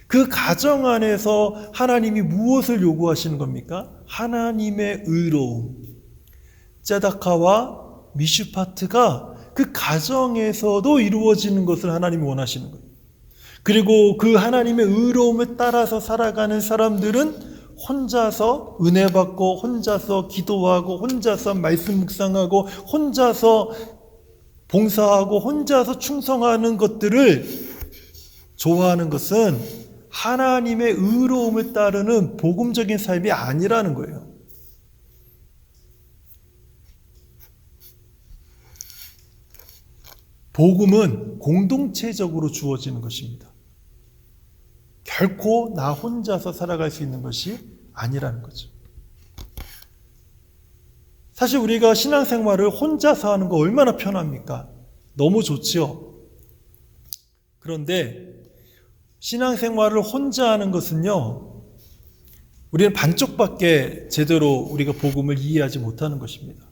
그 가정 안에서 하나님이 무엇을 요구하시는 겁니까? 하나님의 의로움. ጼ다카와 미슈파트가 그 가정에서도 이루어지는 것을 하나님이 원하시는 거예요. 그리고 그 하나님의 의로움을 따라서 살아가는 사람들은 혼자서 은혜 받고, 혼자서 기도하고, 혼자서 말씀 묵상하고, 혼자서 봉사하고, 혼자서 충성하는 것들을 좋아하는 것은 하나님의 의로움을 따르는 복음적인 삶이 아니라는 거예요. 복음은 공동체적으로 주어지는 것입니다. 결코 나 혼자서 살아갈 수 있는 것이 아니라는 거죠. 사실 우리가 신앙생활을 혼자서 하는 거 얼마나 편합니까? 너무 좋지요. 그런데 신앙생활을 혼자 하는 것은요, 우리는 반쪽밖에 제대로 우리가 복음을 이해하지 못하는 것입니다.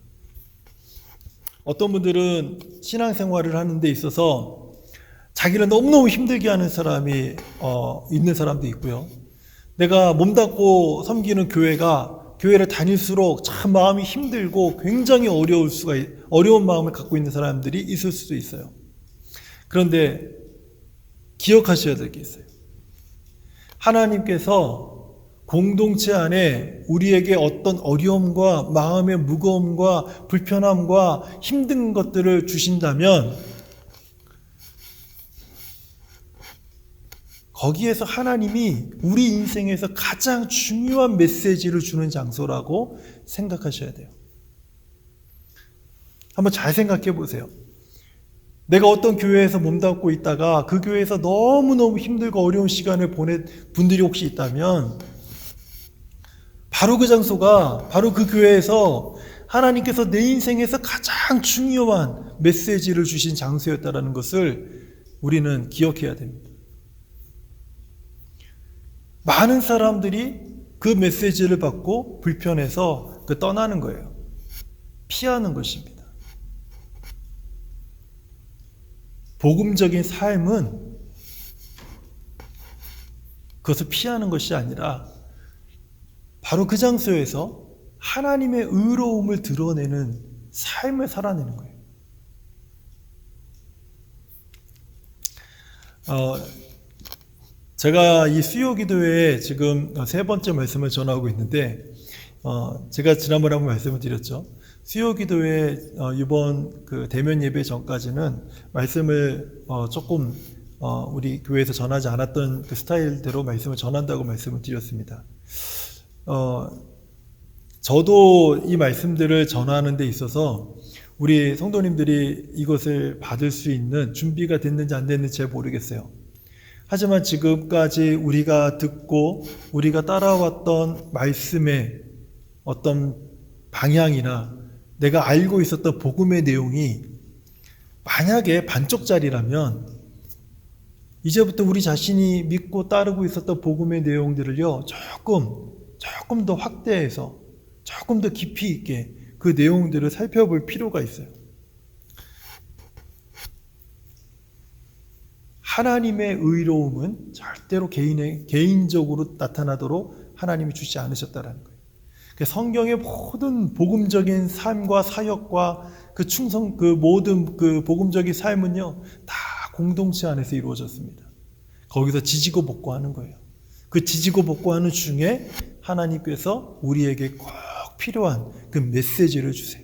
어떤 분들은 신앙생활을 하는 데 있어서 자기를 너무너무 힘들게 하는 사람이 있는 사람도 있고요. 내가 몸담고 섬기는 교회를 다닐수록 참 마음이 힘들고 굉장히 어려운 마음을 갖고 있는 사람들이 있을 수도 있어요. 그런데 기억하셔야 될 게 있어요. 하나님께서 공동체 안에 우리에게 어떤 어려움과 마음의 무거움과 불편함과 힘든 것들을 주신다면, 거기에서 하나님이 우리 인생에서 가장 중요한 메시지를 주는 장소라고 생각하셔야 돼요. 한번 잘 생각해 보세요. 내가 어떤 교회에서 몸담고 있다가 그 교회에서 너무너무 힘들고 어려운 시간을 보낸 분들이 혹시 있다면, 바로 그 장소가, 바로 그 교회에서 하나님께서 내 인생에서 가장 중요한 메시지를 주신 장소였다는 것을 우리는 기억해야 됩니다. 많은 사람들이 그 메시지를 받고 불편해서 떠나는 거예요. 피하는 것입니다. 복음적인 삶은 그것을 피하는 것이 아니라 바로 그 장소에서 하나님의 의로움을 드러내는 삶을 살아내는 거예요. 제가 이 수요기도회에 지금 3번째 말씀을 전하고 있는데, 제가 지난번에 한번 말씀을 드렸죠. 수요기도회 이번 그 대면 예배 전까지는 말씀을 조금 우리 교회에서 전하지 않았던 그 스타일대로 말씀을 전한다고 말씀을 드렸습니다. 저도 이 말씀들을 전하는 데 있어서 우리 성도님들이 이것을 받을 수 있는 준비가 됐는지 안 됐는지 잘 모르겠어요. 하지만 지금까지 우리가 듣고 우리가 따라왔던 말씀의 어떤 방향이나 내가 알고 있었던 복음의 내용이 만약에 반쪽짜리라면, 이제부터 우리 자신이 믿고 따르고 있었던 복음의 내용들을요, 조금 더 확대해서 조금 더 깊이 있게 그 내용들을 살펴볼 필요가 있어요. 하나님의 의로움은 절대로 개인적으로 나타나도록 하나님이 주지 않으셨다라는 거예요. 성경의 모든 복음적인 삶과 사역과 그 모든 그 복음적인 삶은요, 다 공동체 안에서 이루어졌습니다. 거기서 지지고 볶고하는 거예요. 그 지지고 볶고하는 중에 하나님께서 우리에게 꼭 필요한 그 메시지를 주세요.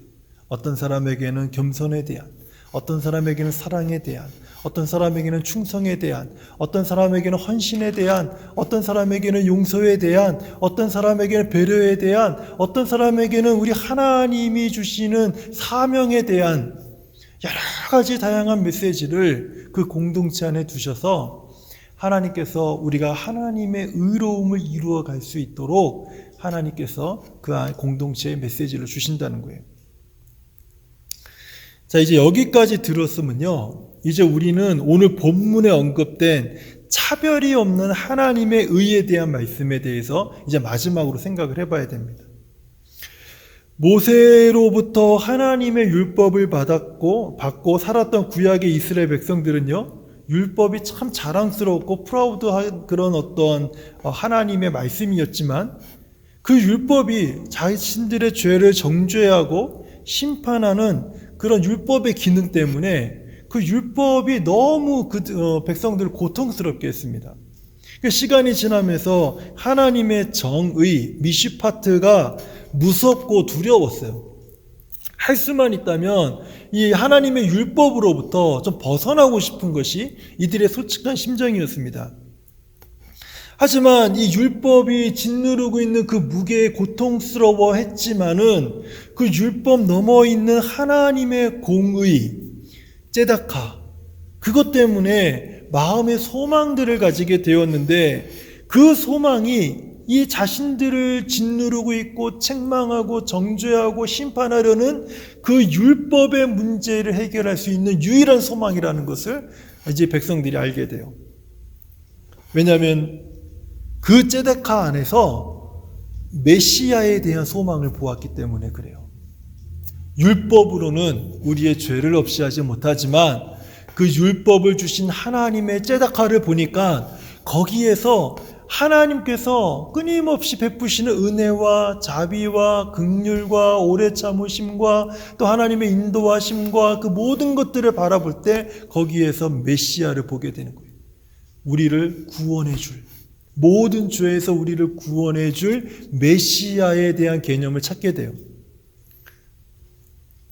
어떤 사람에게는 겸손에 대한, 어떤 사람에게는 사랑에 대한, 어떤 사람에게는 충성에 대한, 어떤 사람에게는 헌신에 대한, 어떤 사람에게는 용서에 대한, 어떤 사람에게는 배려에 대한, 어떤 사람에게는 우리 하나님이 주시는 사명에 대한 여러 가지 다양한 메시지를 그 공동체 안에 두셔서 하나님께서 우리가 하나님의 의로움을 이루어 갈 수 있도록 하나님께서 그 공동체에 메시지를 주신다는 거예요. 자, 이제 여기까지 들었으면요, 이제 우리는 오늘 본문에 언급된 차별이 없는 하나님의 의에 대한 말씀에 대해서 이제 마지막으로 생각을 해봐야 됩니다. 모세로부터 하나님의 율법을 받고 살았던 구약의 이스라엘 백성들은요, 율법이 참 자랑스럽고 프라우드한 그런 어떤 하나님의 말씀이었지만 그 율법이 자신들의 죄를 정죄하고 심판하는 그런 율법의 기능 때문에 그 율법이 너무 백성들을 고통스럽게 했습니다. 시간이 지나면서 하나님의 정의, 미시파트가 무섭고 두려웠어요. 할 수만 있다면 이 하나님의 율법으로부터 좀 벗어나고 싶은 것이 이들의 솔직한 심정이었습니다. 하지만 이 율법이 짓누르고 있는 그 무게에 고통스러워 했지만은 그 율법 넘어 있는 하나님의 공의, ጼ다카, 그것 때문에 마음의 소망들을 가지게 되었는데 그 소망이 이 자신들을 짓누르고 있고 책망하고 정죄하고 심판하려는 그 율법의 문제를 해결할 수 있는 유일한 소망이라는 것을 이제 백성들이 알게 돼요. 왜냐하면 그 ጼ데카 안에서 메시아에 대한 소망을 보았기 때문에 그래요. 율법으로는 우리의 죄를 없이 하지 못하지만 그 율법을 주신 하나님의 ጼ데카를 보니까 거기에서 하나님께서 끊임없이 베푸시는 은혜와 자비와 긍휼과 오래 참으심과 또 하나님의 인도하심과 그 모든 것들을 바라볼 때 거기에서 메시아를 보게 되는 거예요. 우리를 구원해 줄, 모든 죄에서 우리를 구원해 줄 메시아에 대한 개념을 찾게 돼요.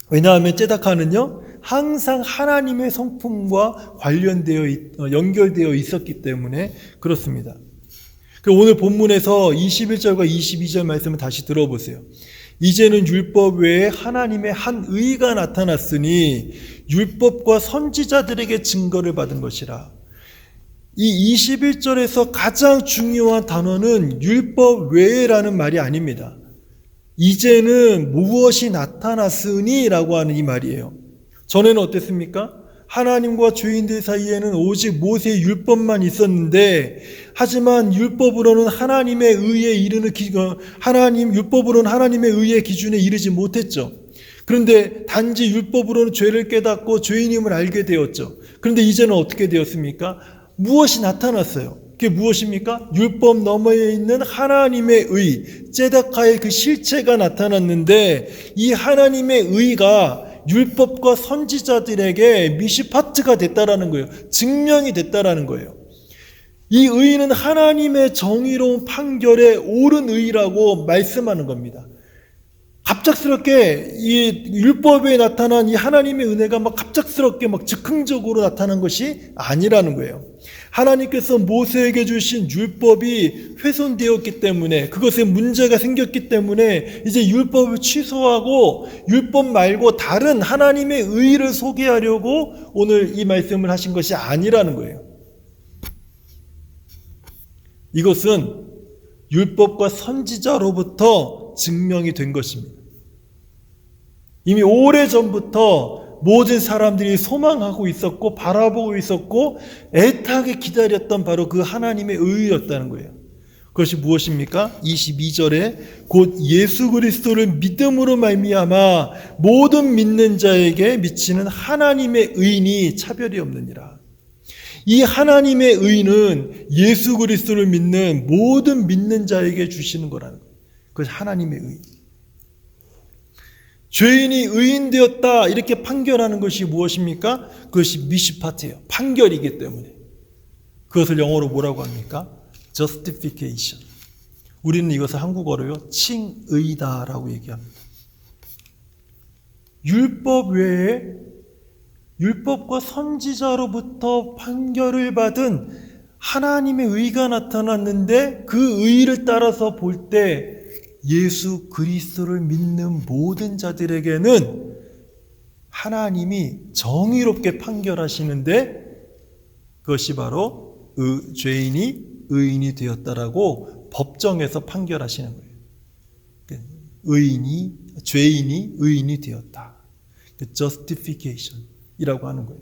왜냐하면 ጼ다카는요, 항상 하나님의 성품과 연결되어 있었기 때문에 그렇습니다. 오늘 본문에서 21절과 22절 말씀을 다시 들어보세요. 이제는 율법 외에 하나님의 한 의가 나타났으니 율법과 선지자들에게 증거를 받은 것이라. 이 21절에서 가장 중요한 단어는 율법 외에라는 말이 아닙니다. 이제는 무엇이 나타났으니 라고 하는 이 말이에요. 전에는 어땠습니까? 하나님과 죄인들 사이에는 오직 모세의 율법만 있었는데, 하지만 율법으로는 하나님의 의에 이르는 율법으로는 하나님의 의의 기준에 이르지 못했죠. 그런데 단지 율법으로는 죄를 깨닫고 죄인임을 알게 되었죠. 그런데 이제는 어떻게 되었습니까? 무엇이 나타났어요. 그게 무엇입니까? 율법 너머에 있는 하나님의 의, ጼ다카의 그 실체가 나타났는데, 이 하나님의 의가 율법과 선지자들에게 미시파트가 됐다라는 거예요. 증명이 됐다라는 거예요. 이 의는 하나님의 정의로운 판결에 옳은 의라고 말씀하는 겁니다. 갑작스럽게 이 율법에 나타난 이 하나님의 은혜가 갑작스럽게 즉흥적으로 나타난 것이 아니라는 거예요. 하나님께서 모세에게 주신 율법이 훼손되었기 때문에, 그것에 문제가 생겼기 때문에 이제 율법을 취소하고 율법 말고 다른 하나님의 의를 소개하려고 오늘 이 말씀을 하신 것이 아니라는 거예요. 이것은 율법과 선지자로부터 증명이 된 것입니다. 이미 오래전부터 모든 사람들이 소망하고 있었고 바라보고 있었고 애타게 기다렸던 바로 그 하나님의 의였다는 거예요. 그것이 무엇입니까? 22절에 곧 예수 그리스도를 믿음으로 말미암아 모든 믿는 자에게 미치는 하나님의 의인이 차별이 없느니라. 이 하나님의 의는 예수 그리스도를 믿는 모든 믿는 자에게 주시는 거라는 거예요. 그것이 하나님의 의. 죄인이 의인되었다 이렇게 판결하는 것이 무엇입니까? 그것이 미시파트예요. 판결이기 때문에. 그것을 영어로 뭐라고 합니까? justification. 우리는 이것을 한국어로요 칭의다라고 얘기합니다. 율법 외에 율법과 선지자로부터 판결을 받은 하나님의 의가 나타났는데 그 의를 따라서 볼 때 예수 그리스도를 믿는 모든 자들에게는 하나님이 정의롭게 판결하시는데 그것이 바로 죄인이 의인이 되었다라고 법정에서 판결하시는 거예요. 죄인이 의인이 되었다. justification이라고 하는 거예요.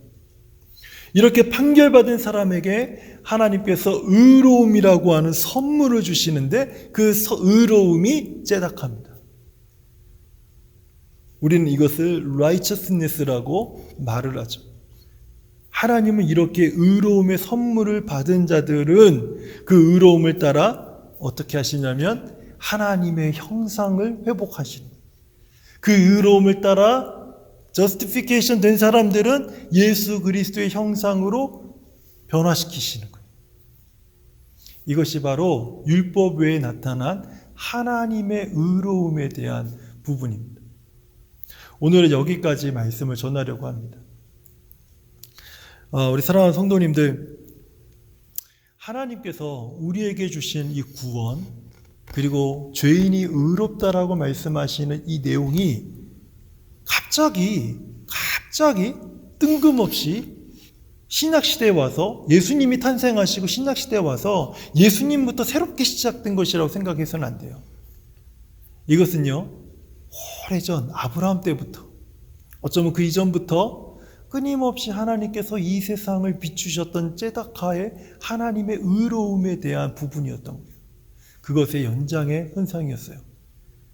이렇게 판결받은 사람에게 하나님께서 의로움이라고 하는 선물을 주시는데 그 의로움이 째닥합니다. 우리는 이것을 righteousness라고 말을 하죠. 하나님은 이렇게 의로움의 선물을 받은 자들은 그 의로움을 따라 어떻게 하시냐면 하나님의 형상을 회복하시는 거예요. 그 의로움을 따라 justification 된 사람들은 예수 그리스도의 형상으로 변화시키시는 거예요. 이것이 바로 율법 외에 나타난 하나님의 의로움에 대한 부분입니다. 오늘은 여기까지 말씀을 전하려고 합니다. 우리 사랑하는 성도님들, 하나님께서 우리에게 주신 이 구원 그리고 죄인이 의롭다라고 말씀하시는 이 내용이 갑자기 뜬금없이 신약시대에 와서 예수님이 탄생하시고 신약시대에 와서 예수님부터 새롭게 시작된 것이라고 생각해서는 안 돼요. 이것은요 오래전 아브라함 때부터 어쩌면 그 이전부터 끊임없이 하나님께서 이 세상을 비추셨던 째다카의 하나님의 의로움에 대한 부분이었던 거예요. 그것의 연장의 현상이었어요.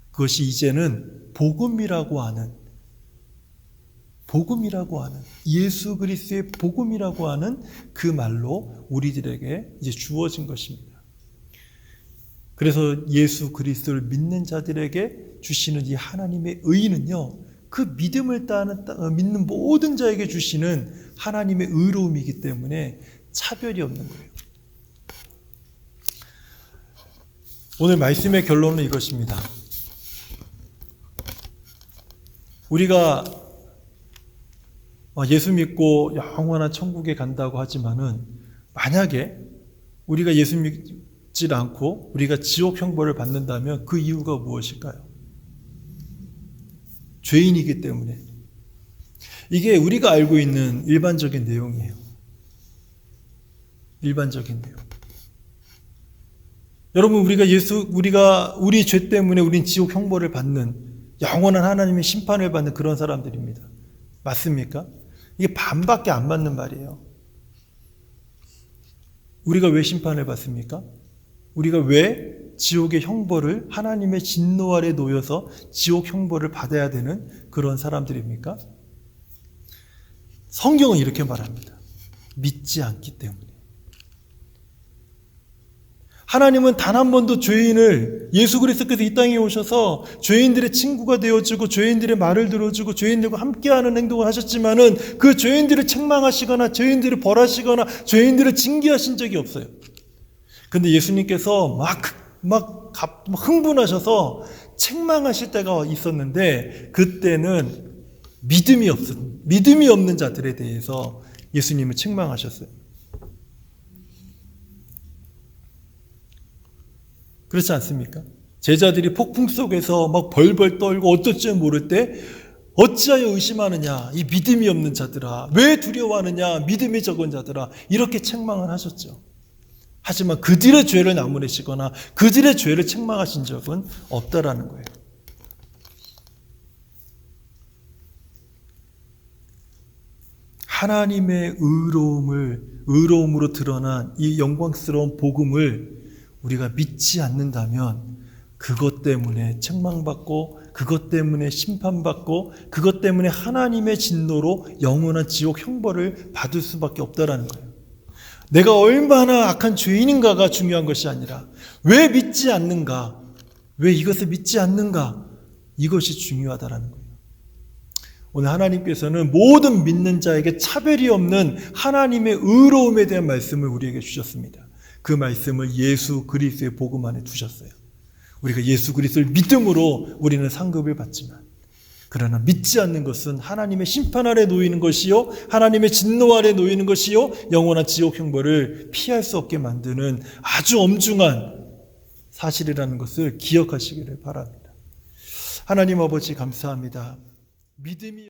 그것이 이제는 복음이라고 하는 예수 그리스도의 복음이라고 하는 그 말로 우리들에게 이제 주어진 것입니다. 그래서 예수 그리스도를 믿는 자들에게 주시는 이 하나님의 의는요, 그 믿음을 믿는 모든 자에게 주시는 하나님의 의로움이기 때문에 차별이 없는 거예요. 오늘 말씀의 결론은 이것입니다. 우리가 예수 믿고 영원한 천국에 간다고 하지만은 만약에 우리가 예수 믿지 않고 우리가 지옥 형벌을 받는다면 그 이유가 무엇일까요? 죄인이기 때문에. 이게 우리가 알고 있는 일반적인 내용이에요. 일반적인 내용. 여러분, 우리 죄 때문에 우린 지옥 형벌을 받는 영원한 하나님의 심판을 받는 그런 사람들입니다. 맞습니까? 이게 반밖에 안 맞는 말이에요. 우리가 왜 심판을 받습니까? 우리가 왜 지옥의 형벌을 하나님의 진노 아래 놓여서 지옥 형벌을 받아야 되는 그런 사람들입니까? 성경은 이렇게 말합니다. 믿지 않기 때문에. 하나님은 단 한 번도 죄인을 예수 그리스도께서 이 땅에 오셔서 죄인들의 친구가 되어주고 죄인들의 말을 들어주고 죄인들과 함께하는 행동을 하셨지만은 그 죄인들을 책망하시거나 죄인들을 벌하시거나 죄인들을 징계하신 적이 없어요. 근데 예수님께서 막 흥분하셔서 책망하실 때가 있었는데 그때는 믿음이 없는 자들에 대해서 예수님은 책망하셨어요. 그렇지 않습니까? 제자들이 폭풍 속에서 막 벌벌 떨고 어쩔 줄 모를 때 어찌하여 의심하느냐 이 믿음이 없는 자들아, 왜 두려워하느냐 믿음이 적은 자들아, 이렇게 책망을 하셨죠. 하지만 그들의 죄를 나무래시거나 그들의 죄를 책망하신 적은 없다라는 거예요. 하나님의 의로움으로 드러난 이 영광스러운 복음을 우리가 믿지 않는다면 그것 때문에 책망받고 그것 때문에 심판받고 그것 때문에 하나님의 진노로 영원한 지옥 형벌을 받을 수밖에 없다라는 거예요. 내가 얼마나 악한 죄인인가가 중요한 것이 아니라 왜 믿지 않는가, 왜 이것을 믿지 않는가, 이것이 중요하다라는 거예요. 오늘 하나님께서는 모든 믿는 자에게 차별이 없는 하나님의 의로움에 대한 말씀을 우리에게 주셨습니다. 그 말씀을 예수 그리스도의 복음 안에 두셨어요. 우리가 예수 그리스도를 믿음으로 우리는 상급을 받지만, 그러나 믿지 않는 것은 하나님의 심판 아래 놓이는 것이요, 하나님의 진노 아래 놓이는 것이요, 영원한 지옥 형벌을 피할 수 없게 만드는 아주 엄중한 사실이라는 것을 기억하시기를 바랍니다. 하나님 아버지 감사합니다. 믿음이